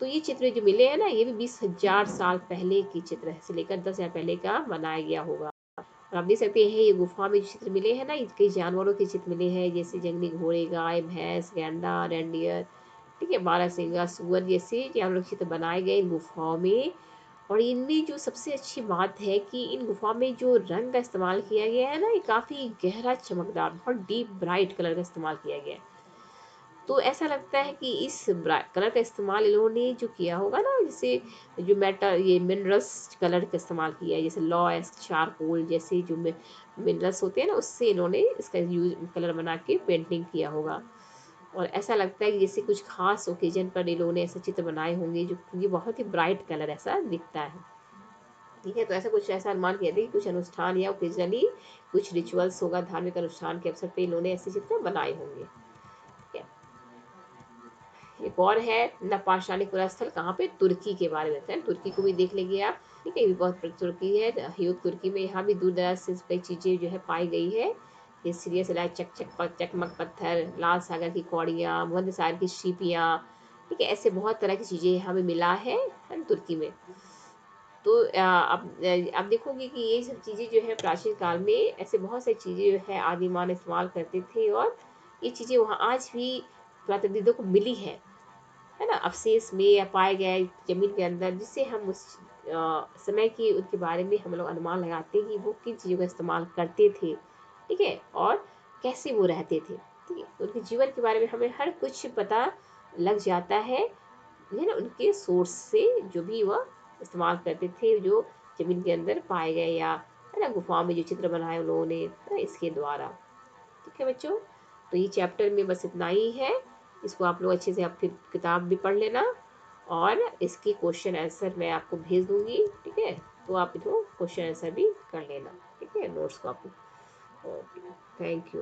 तो ये चित्र जो मिले हैं ना, ये भी 20,000 साल पहले की चित्र से लेकर 10,000 पहले का बनाया गया होगा। और आप देख सकते हैं ये गुफा में जो चित्र मिले हैं ना, कई जानवरों के चित्र मिले हैं, जैसे जंगली घोड़े, गाय, भैंस, गैंडा, रेंडियर, ठीक है, बारहसिंगा, सुअर जैसे जानवरों के चित्र बनाए गए इन गुफाओं में। और इनमें जो सबसे अच्छी बात है कि इन गुफा में जो रंग का इस्तेमाल किया गया है ना, ये काफ़ी गहरा, चमकदार, बहुत डीप ब्राइट कलर का इस्तेमाल किया गया है। तो ऐसा लगता है कि इस कलर का इस्तेमाल इन्होंने जो किया होगा ना, जैसे जो मेटल, ये मिनरल्स कलर का इस्तेमाल किया है, जैसे लॉस, चारकोल जैसे जो मिनरल्स होते हैं ना, उससे इन्होंने इसका यूज कलर बना के पेंटिंग किया होगा। और ऐसा लगता है कि जैसे कुछ खास ओकेजन पर इन लोगों ने ऐसे चित्र बनाए होंगे, जो ये बहुत ही ब्राइट कलर ऐसा दिखता है। ठीक है, तो ऐसा कुछ ऐसा अनुमान किया था कि कुछ अनुष्ठान या ओकेजनली कुछ रिचुअल्स होगा, धार्मिक अनुष्ठान के अवसर पे इन्होंने ऐसे चित्र बनाए होंगे। ठीक है, एक और है नपाषाणी पुरा स्थल, कहाँ पे? तुर्की के बारे में बताएं, तुर्की को भी देख लेंगे आप। ठीक है, ये भी बहुत तुर्की है, ह्यूग तुर्की में, यहाँ भी दूर दराज से कई चीज़ें जो है पाई गई है। ये सीरियस इलाज, चकमक पत्थर, लाल सागर की कौड़ियाँ, भुवंत सागर की सीपियाँ। ठीक है, ऐसे बहुत तरह की चीज़ें यहाँ भी मिला है ना, तुर्की में। तो अब देखोगे कि ये सब चीज़ें जो है प्राचीन काल में ऐसे बहुत सारी चीज़ें जो है आदिमानव इस्तेमाल करते थे, और ये चीज़ें वहाँ आज भी पुरातत्वविदों को मिली है ना, अवशेष में या पाए गए जमीन के अंदर, जिससे हम उस समय की उनके बारे में हम लोग अनुमान लगाते हैं कि वो किन चीज़ों का इस्तेमाल करते थे। ठीक है, और कैसे वो रहते थे। ठीक है, उनके जीवन के बारे में हमें हर कुछ पता लग जाता है ना, उनके सोर्स से जो भी वह इस्तेमाल करते थे, जो जमीन के अंदर पाए गए, या है ना गुफाओं में जो चित्र बनाए उन लोगों ने, है ना, इसके द्वारा। ठीक है बच्चों, तो ये चैप्टर में बस इतना ही है। इसको आप लोग अच्छे से आप फिर किताब भी पढ़ लेना, और इसकी क्वेश्चन आंसर मैं आपको भेज दूंगी। ठीक है, तो आप इनको क्वेश्चन आंसर भी कर लेना। ठीक है, नोट्स को आप। Okay, thank you.